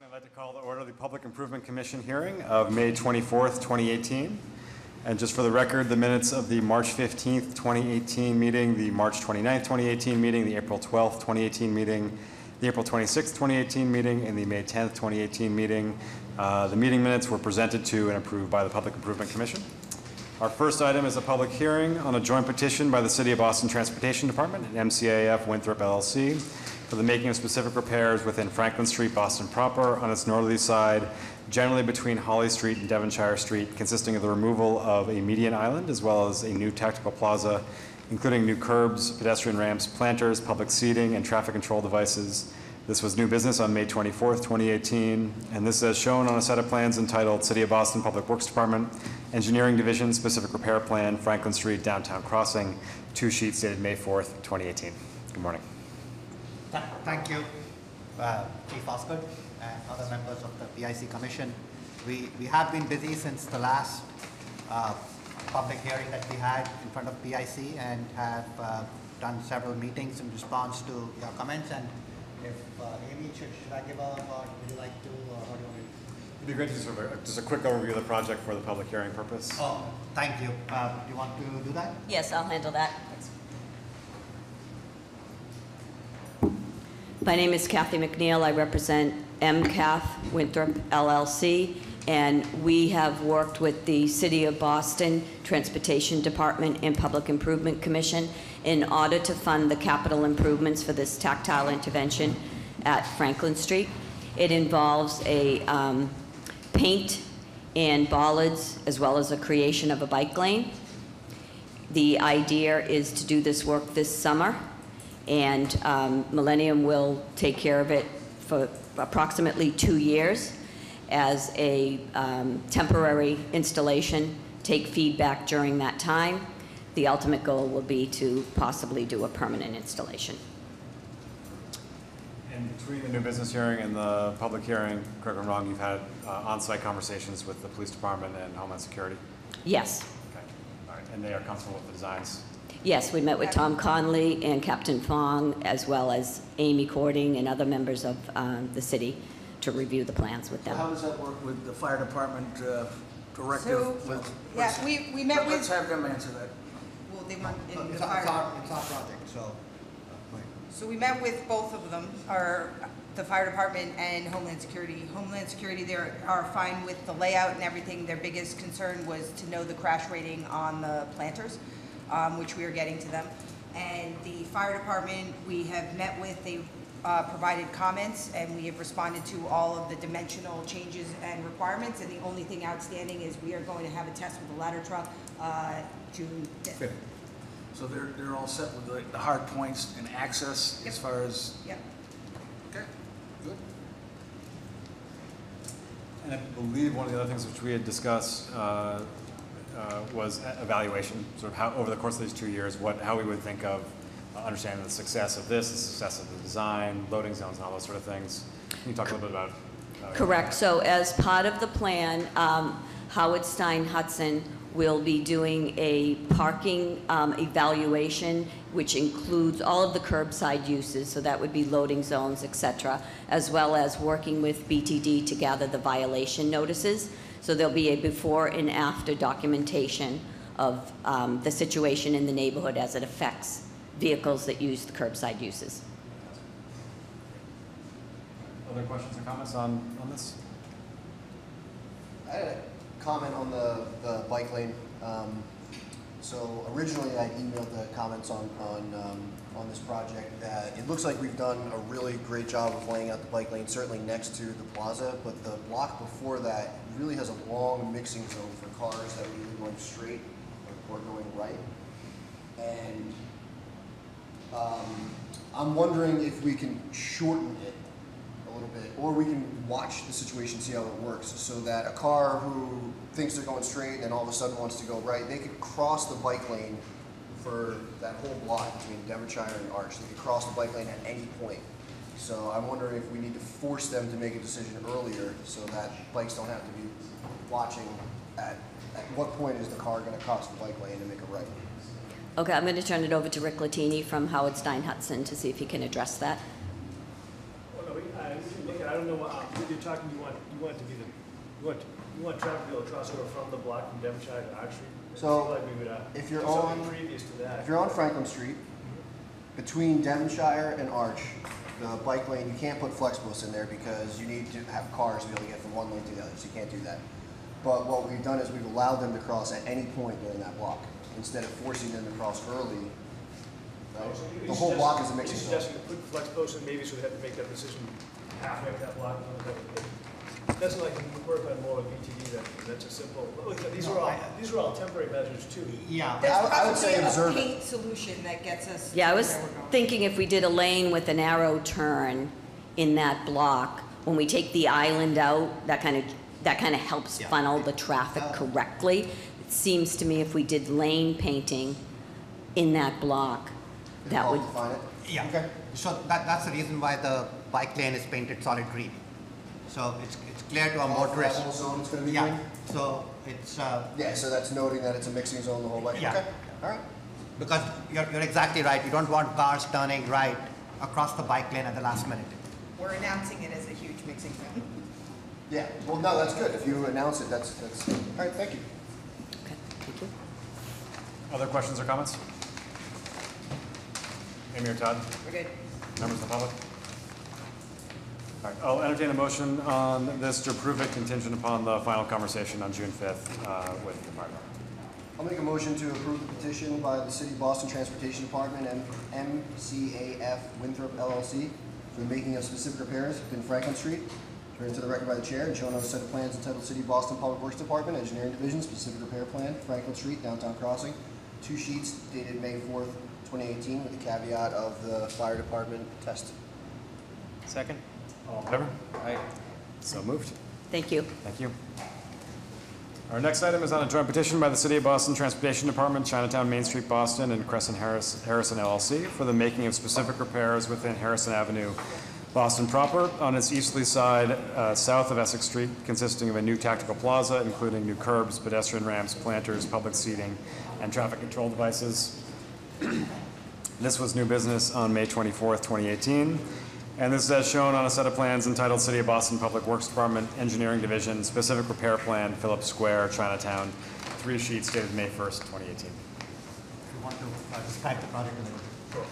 I'd like to call to order the Public Improvement Commission hearing of May 24th, 2018. And just for the record, the minutes of the March 15th, 2018 meeting, the March 29th, 2018 meeting, the April 12th, 2018 meeting, the April 26th, 2018 meeting, and the May 10th, 2018 meeting. The meeting minutes were presented to and approved by the Public Improvement Commission. Our first item is a public hearing on a joint petition by the City of Boston Transportation Department and MCAF Winthrop LLC for the making of specific repairs within Franklin Street, Boston proper, on its northerly side, generally between Holly Street and Devonshire Street, consisting of the removal of a median island as well as a new tactical plaza, including new curbs, pedestrian ramps, planters, public seating, and traffic control devices. This was new business on May 24th, 2018, and this is shown on a set of plans entitled City of Boston Public Works Department, Engineering Division, Specific Repair Plan, Franklin Street, Downtown Crossing, 2 sheets dated May 4th, 2018. Good morning. Thank you, Chief Osgood and other members of the PIC Commission. We have been busy since the last public hearing that we had in front of PIC and have done several meetings in response to your comments. And if Amy, should I give a, or would you like to, or what do you want me to? It'd be great to sort of just a quick overview of the project for the public hearing purpose. Oh, thank you. Do you want to do that? Yes, I'll handle that. Thanks. My name is Kathy McNeil. I represent MCAF Winthrop LLC, and we have worked with the City of Boston Transportation Department and Public Improvement Commission in order to fund the capital improvements for this tactile intervention at Franklin Street. It involves a paint and bollards as well as a creation of a bike lane. The idea is to do this work this summer, and Millennium will take care of it for approximately 2 years as a temporary installation, take feedback during that time. The ultimate goal will be to possibly do a permanent installation. And between the new business hearing and the public hearing, correct me if I'm wrong, you've had on-site conversations with the police department and Homeland Security? Yes. Okay. All right. And they are comfortable with the designs? Yes, we met with Tom Conley and Captain Fong, as well as Amy Cording and other members of the city to review the plans with them. How does that work with the fire department directive? We met with. Let's have them answer that. Well, they want in the It's fire. our project, so. So we met with both of them, or the fire department and Homeland Security. Homeland Security, they are fine with the layout and everything. Their biggest concern was to know the crash rating on the planters, which we are getting to them. And the fire department, we have met with, they provided comments, and we have responded to all of the dimensional changes and requirements. And the only thing outstanding is we are going to have a test with the ladder truck June 5th. So they're all set with the hard points and access as far as. Yep. Okay, good. And I believe one of the other things which we had discussed was evaluation, sort of how, over the course of these 2 years, how we would think of understanding the success of this, the success of the design, loading zones, and all those sort of things. Can you talk a little bit about Correct. So as part of the plan, Howard Stein Hudson will be doing a parking evaluation, which includes all of the curbside uses, so that would be loading zones, et cetera, as well as working with BTD to gather the violation notices. So there'll be a before and after documentation of the situation in the neighborhood as it affects vehicles that use the curbside uses. Other questions or comments on this? I had a comment on the bike lane. So originally I emailed the comments on this project that it looks like we've done a really great job of laying out the bike lane, certainly next to the plaza, but the block before that really has a long mixing zone for cars that are either going straight or going right. And I'm wondering if we can shorten it a little bit, or we can watch the situation, see how it works, so that a car who thinks they're going straight and then all of a sudden wants to go right, they could cross the bike lane for that whole block between Devonshire and Arch. They could cross the bike lane at any point. So I'm wondering if we need to force them to make a decision earlier so that bikes don't have to be watching at what point is the car going to cross the bike lane and make a right. Okay, I'm going to turn it over to Rick Latini from Howard Stein Hudson to see if he can address that. Well, no, we can look at I don't know, what you're talking, you want it to be you want traffic to be able to cross over from the block from Devonshire to Arch Street? It So, seemed like we would, if you're do something on- previous to that. If you're on Franklin Street, between Devonshire and Arch, the bike lane, you can't put flex posts in there because you need to have cars to be able to get from one lane to the other, so you can't do that. But what we've done is we've allowed them to cross at any point during that block, instead of forcing them to cross early. Right? The whole block is a mixing You're zone. suggesting to put flex posts in maybe so they have to make that decision halfway up that block. That's like when we work on more with BTD, that's a simple, look, these are all temporary measures too. Yeah. There's I would say probably observe a it. paint solution that gets us. Yeah, I to was where we're going. thinking if we did a lane with an arrow turn in that block, when we take the island out, that kind of helps Yeah. funnel the traffic correctly. It seems to me if we did lane painting in that block, that Help would, define it. Yeah. Okay. So that's the reason why the bike lane is painted solid green. So it's clear to a motorist. That whole zone is gonna be Yeah, green? so it's, Yeah, so that's noting that it's a mixing zone the whole way. Yeah. Okay, all right. because you're exactly right, you don't want cars turning right across the bike lane at the last minute. We're announcing it as a huge mixing zone. Yeah, well, no, that's good. If you announce it, that's, all right, thank you. okay, thank you. Other questions or comments? Amy or Todd? We're good. Members of the public? All right, I'll entertain a motion on this to approve it contingent upon the final conversation on June 5th with the fire department. I'll make a motion to approve the petition by the City of Boston Transportation Department and MCAF Winthrop LLC for the making of specific repairs within Franklin Street. Read into the record by the chair and shown on a set of plans entitled City of Boston Public Works Department, Engineering Division, Specific Repair Plan, Franklin Street, Downtown Crossing. 2 sheets dated May 4th, 2018, with the caveat of the fire department test. Second. All in favor? Aye. So moved. Thank you. Thank you. Our next item is on a joint petition by the City of Boston Transportation Department, Chinatown Main Street, Boston, and Crescent Harrison LLC for the making of specific repairs within Harrison Avenue, Boston proper, on its easterly side, south of Essex Street, consisting of a new tactical plaza, including new curbs, pedestrian ramps, planters, public seating, and traffic control devices. This was new business on May 24th, 2018. And this is as shown on a set of plans entitled City of Boston Public Works Department, Engineering Division, Specific Repair Plan, Phillips Square, Chinatown, 3 sheets dated May 1st, 2018. If you want to describe the project a little bit.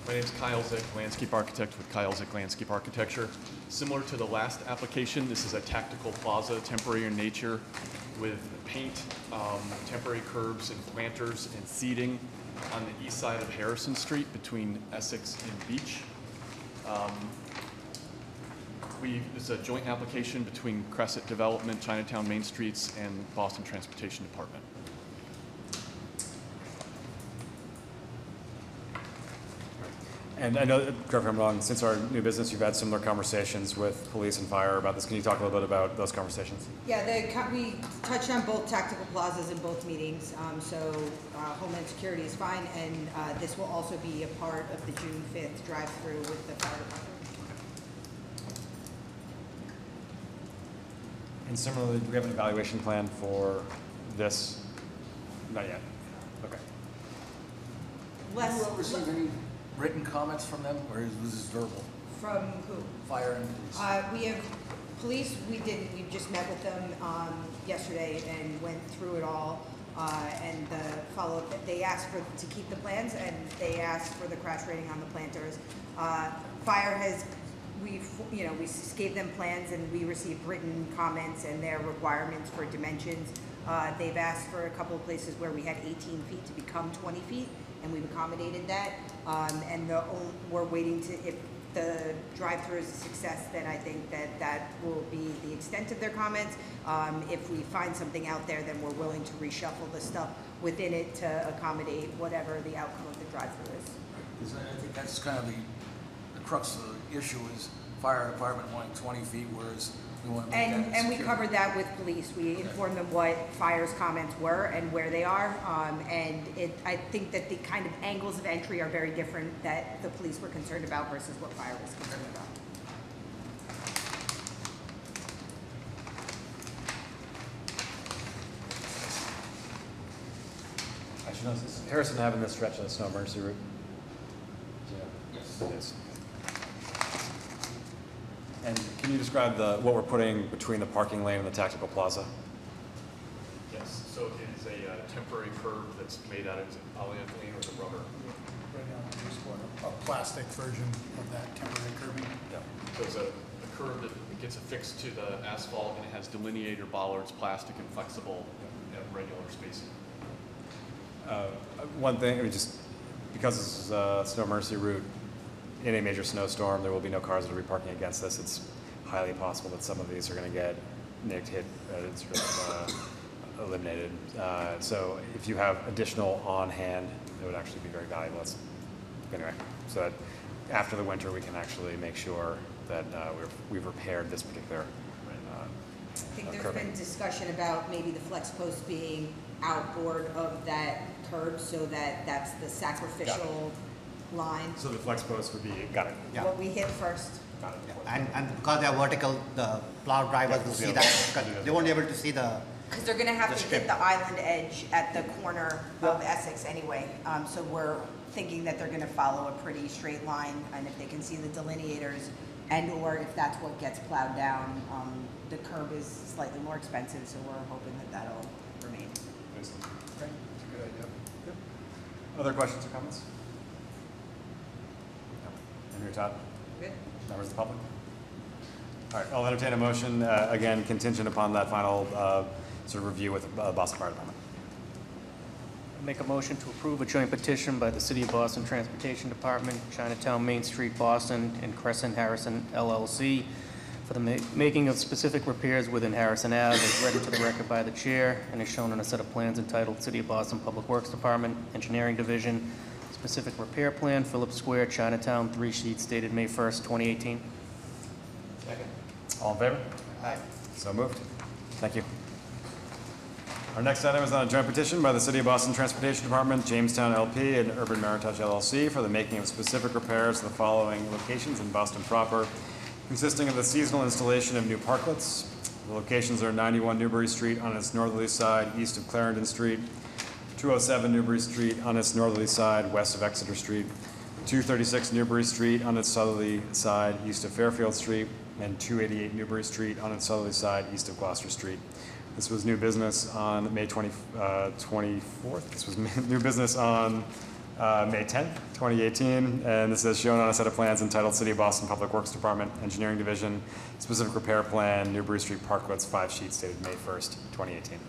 My name is Kyle Zick, landscape architect with Kyle Zick Landscape Architecture. Similar to the last application, this is a tactical plaza, temporary in nature, with paint, temporary curbs and planters and seating on the east side of Harrison Street between Essex and Beach. It's a joint application between Crescent Development, Chinatown Main Streets, and Boston Transportation Department. And I know, correct me if I'm wrong, since our new business, you've had similar conversations with police and fire about this. Can you talk a little bit about those conversations? Yeah, we touched on both tactical plazas in both meetings, so Homeland Security is fine, and this will also be a part of the June 5th drive-through with the fire department. And similarly, do we have an evaluation plan for this? Not yet. Okay. Less, Have you received any written comments from them, or was this verbal? from who? Fire and police? We have police, we just met with them yesterday and went through it all. And the follow-up, they asked to keep the plans, and they asked for the crash rating on the planters. Fire has, we gave them plans, and we received written comments and their requirements for dimensions. They've asked for a couple of places where we had 18 feet to become 20 feet, and we've accommodated that. And we're waiting to, if the drive-through is a success, then I think that will be the extent of their comments. If we find something out there, then we're willing to reshuffle the stuff within it to accommodate whatever the outcome of the drive-through is. 'Cause I think that's kind of the crux of the issue is fire department wanting 20 feet, whereas we want to make that And we secure. covered that with police. We informed them what fire's comments were and where they are. I think that the kind of angles of entry are very different that the police were concerned about versus what fire was concerned about. Actually, no, is Harrison having this stretch of the snow emergency route? Yeah. Yes. It is. And can you describe what we're putting between the parking lane and the tactical plaza? Yes, so it is a temporary curb that's made out of polyethylene or the rubber. Right now, we're just going a plastic version of that temporary curbing. Yeah. So it's a curb that gets affixed to the asphalt, and it has delineator bollards, plastic and flexible, at regular spacing. One thing, just because this is a Snow Mercy route, in a major snowstorm, there will be no cars that will be parking against this. It's highly possible that some of these are going to get nicked, hit, sort of eliminated. So if you have additional on hand, it would actually be very valuable. Anyway, so that after the winter, we can actually make sure that we've repaired this particular I think there's curbing. been discussion about maybe the flex post being outboard of that curb so that that's the sacrificial line. So the flex post would be, got it. Yeah. What we hit first. Got it. And because they are vertical, the plow drivers will see that, because they won't be able to see the, Because they're gonna have The to strip. hit the island edge at the corner of Essex anyway. So we're thinking that they're gonna follow a pretty straight line, and if they can see the delineators, and/or if that's what gets plowed down, the curb is slightly more expensive, so we're hoping that that'll remain. That's a good idea. Other questions or comments? Andrew, Todd? Good? Members of the public? All right, I'll entertain a motion, again, contingent upon that final sort of review with the Boston Fire Department. Make a motion to approve a joint petition by the City of Boston Transportation Department, Chinatown Main Street, Boston, and Crescent Harrison LLC for the making of specific repairs within Harrison Ave, as read into the record by the chair, and is shown on a set of plans entitled City of Boston Public Works Department, Engineering Division, Specific Repair Plan, Phillips Square, Chinatown, 3 sheets dated May 1st, 2018. All in favor? Aye. So moved. Thank you. Our next item is on a joint petition by the City of Boston Transportation Department, Jamestown LP, and Urban Meritage LLC for the making of specific repairs to the following locations in Boston proper, consisting of the seasonal installation of new parklets. The locations are 91 Newbury Street on its northerly side, east of Clarendon Street, 207 Newbury Street on its northerly side, west of Exeter Street, 236 Newbury Street on its southerly side, east of Fairfield Street, and 288 Newbury Street on its southerly side, east of Gloucester Street. This was new business on May 24th. This was new business on May 10th, 2018, and this is shown on a set of plans entitled City of Boston Public Works Department, Engineering Division, Specific Repair Plan, Newbury Street Parklets, 5 sheets dated May 1st, 2018.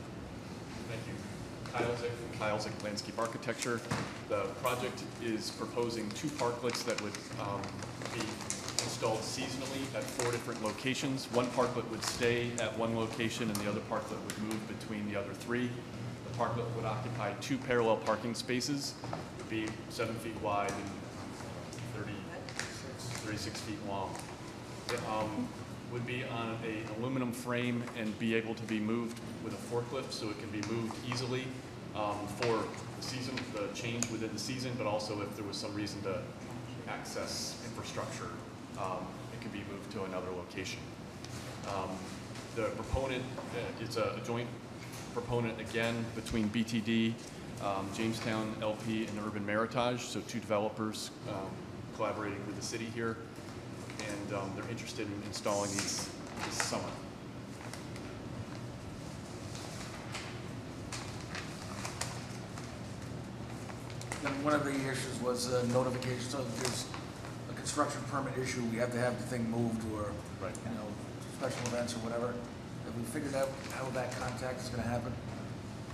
Thank you. Kyle Zick from Kyle Zick Landscape Architecture. The project is proposing 2 parklets that would be installed seasonally at 4 different locations. One parklet would stay at one location and the other parklet would move between the other 3. The parklet would occupy 2 parallel parking spaces, would be 7 feet wide and 36 feet long. It would be on an aluminum frame and be able to be moved with a forklift, so it can be moved easily for the season, the change within the season, but also if there was some reason to access infrastructure, it can be moved to another location. The proponent, it's a joint proponent again between BTD, Jamestown LP, and Urban Meritage, so 2 developers collaborating with the city here, and they're interested in installing these this summer. And one of the issues was notification, so if there's a construction permit issue, we have to have the thing moved or, Right. you know, special events or whatever. Have we figured out how that contact is gonna happen?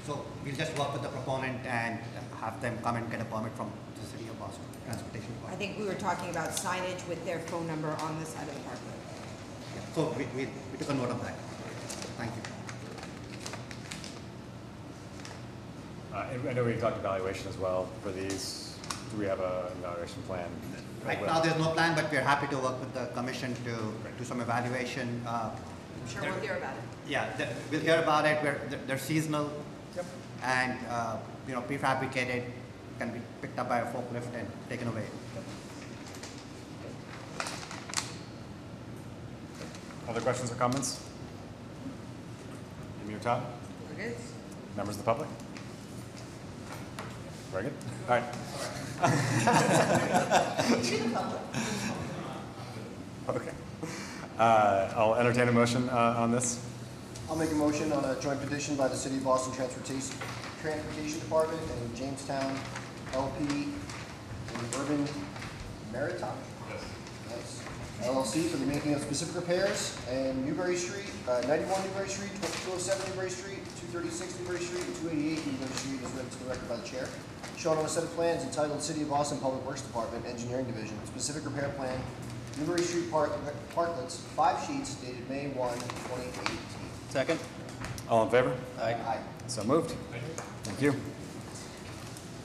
so we'll just work with the proponent and have them come and get a permit from the City of Boston Transportation I Department. think we were talking about signage with their phone number on the side of the parklet. Yeah. So we took a note of that. Thank you. And I know we talked evaluation as well for these. Do we have an evaluation plan? Right now, there's no plan, but we're happy to work with the commission to do some evaluation. I'm sure we'll hear about it. Yeah, we'll hear about it. They're seasonal, and prefabricated, can be picked up by a forklift and taken away. Other questions or comments? Amy or Todd? We're good? Members of the public? Very good. All right. Okay. I'll entertain a motion on this. I'll make a motion on a joint petition by the City of Boston Transportation Department and Jamestown LP and Urban Meritage? Yes. LLC for the making of specific repairs and Newbury Street, 91 Newbury Street, 207 Newbury Street, 236 Newbury Street, and 288 Newbury Street is read to the record by the chair. Shown on a set of plans entitled City of Boston Public Works Department, Engineering Division, specific repair plan, Newbury Street Parklets, 5 sheets dated May 1, 2018. Second? All in favor? Aye. So moved. Thank you.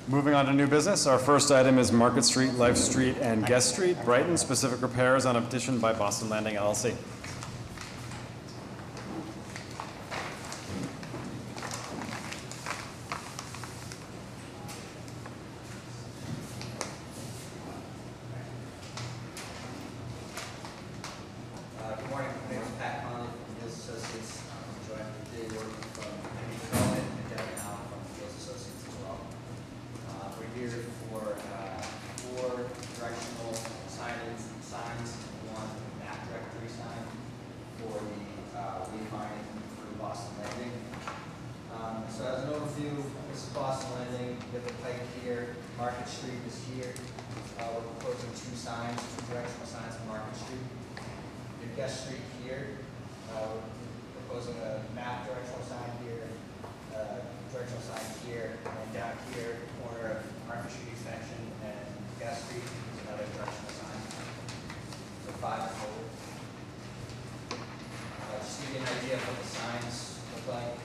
Moving on to new business, our first item is Market Street, Life Street, and Guest Street, Brighton, specific repairs on a petition by Boston Landing LLC. Good morning. My name is Pat Conley from Fields Associates. I'm joined today working from Henry Development and Devin Allen from Fields Associates as well. We're here for 4 directional signs, one map directory sign for the wayfinding through Boston Landing. So as an overview, this is Boston Landing. We have the pike here. Market Street is here. We're proposing 2 signs, 2 directional signs on Market Street. Your Guest Street here, we're proposing a map directional sign here, directional sign here, and down here, corner of Market Street extension and Guest Street is another directional sign. So 5 total. Just to give you an idea of what the signs look like.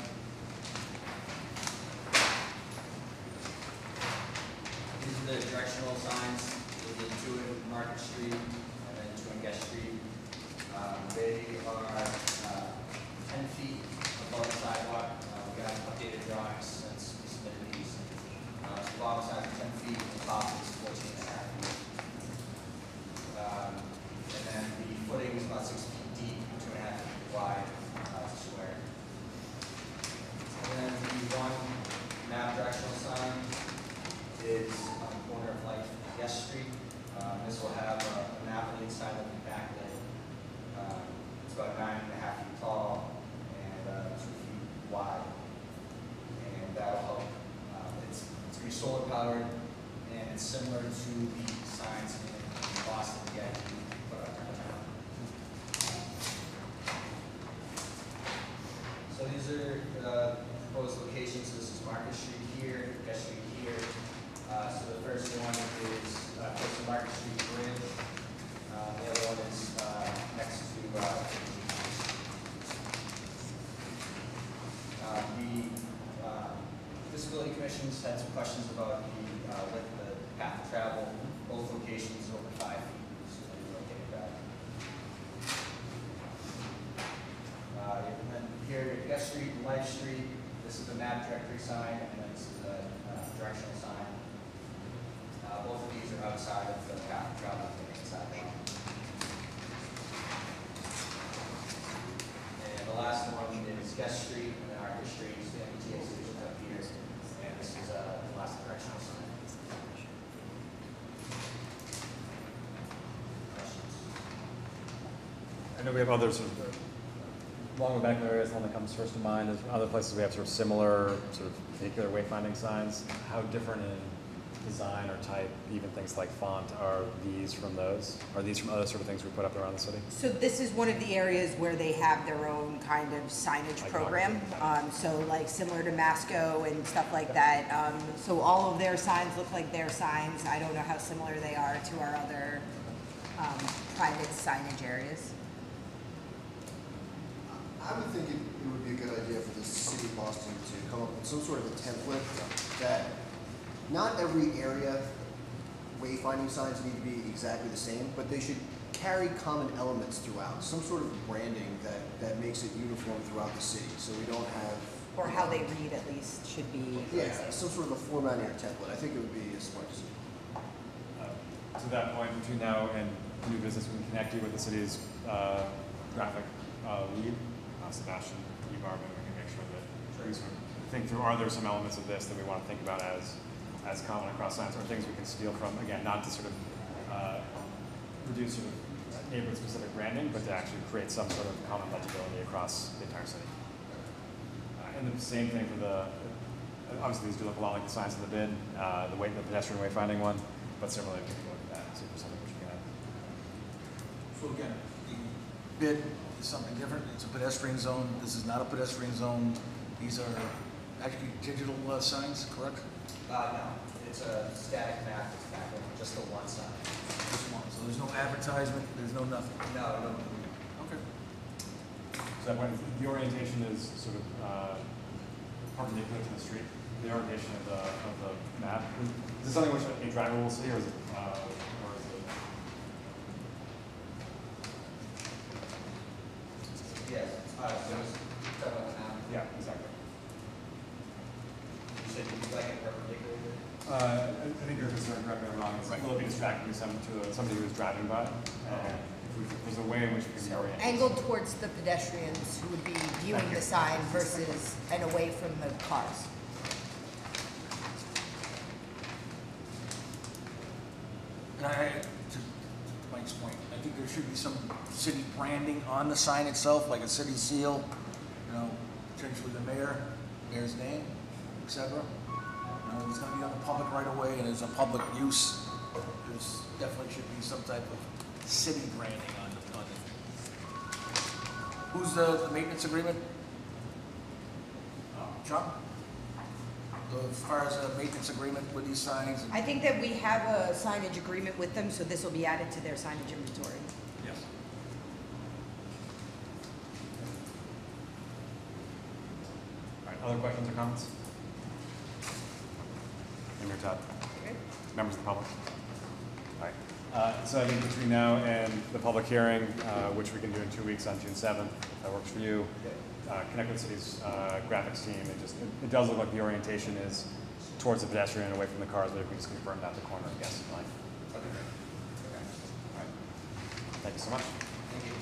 These are the directional signs. There's 2 in Market Street and then 2 in Guest Street. They are 10 feet above the sidewalk. We got updated drawings since we submitted these. So the bottom side is 10 feet, and the top is 14.5 feet. And then the footing is about 6 feet deep, 2.5 feet wide to square. And then the one map directional sign is on the corner of Life and Guest Street. This will have a map on the inside of the back lane. It's about 9.5 feet tall and 2 feet wide, and that'll help. It's going to be solar powered, and it's similar to the signs in Boston again we put up downtown. So these are the proposed locations. This is Market Street here, Guest Street here. So the first one is close to Market Street Bridge. The other one is next to the Disability Commission had some questions about the width of the path of travel. Both locations over 5 feet, so they located that. And then here, Guest Street and Life Street. This is the map directory sign, and then this is the directional sign. Both of these are outside of the path of travel to the main sidewalk. And the last one is Guest Street, and then Arthur Street, the MBTA station up here, and this is the last directional sign. Questions? I know we have other sort of, along the back areas, the one that comes first to mind is other places we have sort of similar sort of vehicular wayfinding signs. How different in design or type, even things like font, are these from those? Are these from other sort of things we put up around the city? So this is one of the areas where they have their own kind of signage Like program. So like similar to Masco and stuff like that. So all of their signs look like their signs. I don't know how similar they are to our other private signage areas. I would think it would be a good idea for the City of Boston to come up with some sort of a template that not every area wayfinding signs need to be exactly the same, but they should carry common elements throughout. Some sort of branding that makes it uniform throughout the city, so we don't have... Or how they read at least should be. Yeah, some sort of a formatting or template. I think it would be a smart decision. To that point, between now and new business, we can connect you with the city's graphic lead, Sebastian Ebarman. We can make sure that we sort of think through, are there some elements of this that we want to think about as common across signs, or things we can steal from, again, not to sort of reduce sort of neighborhood-specific branding, but to actually create some sort of common legibility across the entire city. And the same thing for the, obviously these do look a lot like the signs in the bid, the pedestrian wayfinding one, but similarly we can look at that and see if there's something we can add. So again, the bid is something different. It's a pedestrian zone. This is not a pedestrian zone. These are actually digital signs, correct? No, it's a static map, it's back on just the one side. Just one. So there's no advertisement, there's no nothing. No, Okay. So that when the orientation is sort of perpendicular to the street, the orientation of the map, is this something which a driver will see, or is it, yes, the map. yeah, exactly. You said you'd like it perpendicular? I think you're concerned, correct me if I'm wrong, it's will it be distracting to somebody who's driving by? If there's a way in which we can orient. Angled towards the pedestrians who would be viewing the sign versus and away from the cars. And to Mike's point, I think there should be some city branding on the sign itself, like a city seal, you know, potentially the mayor's name, etc. It's going to be on the public right away, and it's a public use. There's definitely should be some type of city branding on it. Who's the maintenance agreement? Chuck? As far as a maintenance agreement with these signs? I think that we have a signage agreement with them, so this will be added to their signage inventory. Yes. All right, other questions or comments? In your top. Members of the public? All right. So I think between now and the public hearing, which we can do in 2 weeks on June 7th, if that works for you, Connect with City's graphics team, it does look like the orientation is towards the pedestrian and away from the cars, but if we just confirm that the corner, I guess, is fine. Okay. All right. Thank you so much. Thank you.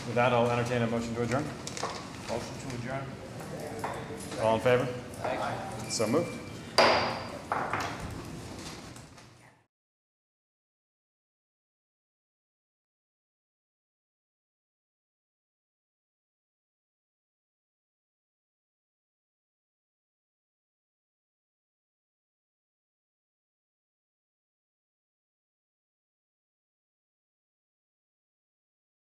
With that, I'll entertain a motion to adjourn. Motion to adjourn. All in favor? Aye. So moved.